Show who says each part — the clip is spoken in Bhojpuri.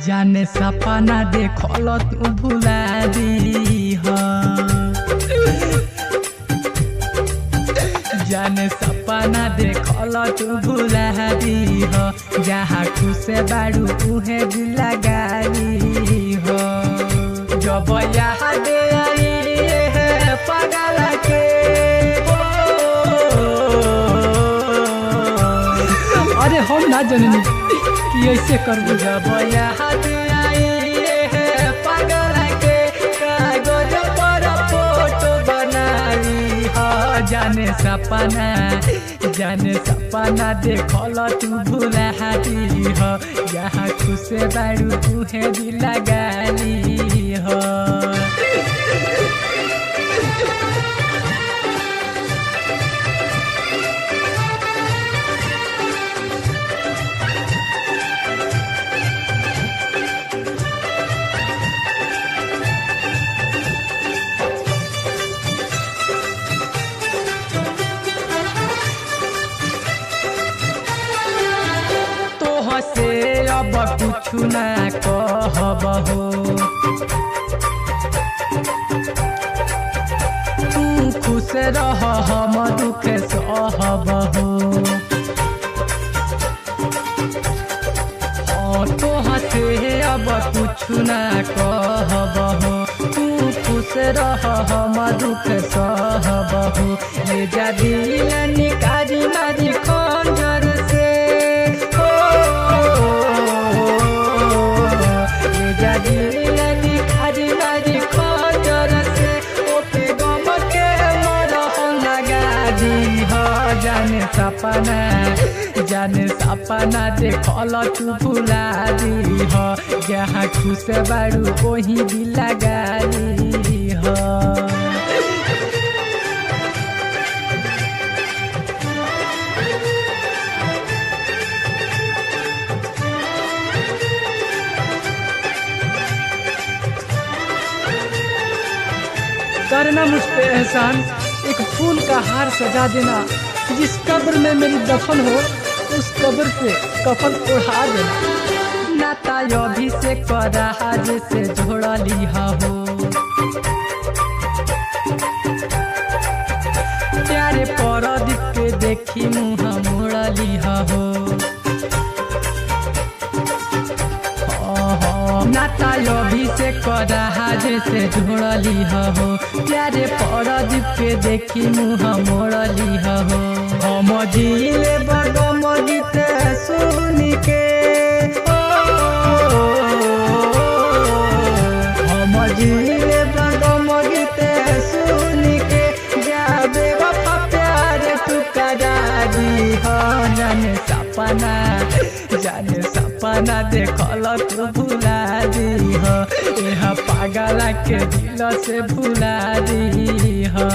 Speaker 1: जाने सपना देखल तू भुला दी हो। जाने सपना देखल तू भुला दी हो। जहाँ खुश बारू उहे दिल लगाई हो। जब याद आई है पागल के अरे हम ना जननी कि ऐसे कर जब याद आई है पागल के कागज पर फोटो बनाई हो। जाने सपना देखल तू भुला दी हो। यहाँ खुश बारू तुहे दिल लगाली हो। से अब कुछ ना कहब हो। तू खुश रह हम दुख सहब हो। तोह से अब कुछ ना कहब हो। तू खुश रह हम दुख सहब हो। ले जा दिल निकाली मारी खंजर से जाने सपना देखल तू भुला दी हो। जहाँ खुश बारू वही दिल लगाली हो। करना मुझ पे एहसान, एक फूल का हार सजा देना। जिस कब्र में मेरी दफन हो उस कब्र पे कफन ओढ़ा देना। नाता अभी से कराज से जोड़ली हो। प्यारे परदीप के देखी मुँह मोड़ली हो। नाता अभी से कराज से जोड़ली हो। प्यारे परदीप के देखी मुँह मोड़ली हो। हम दिले बगम गीत सुन के हम दिले बगम गीत सुन के जाबे वफा प्यार तू करा दी हो। जाने सपना देखल तू भुला दी हो। यह पागल के दिल से भुला दी हो।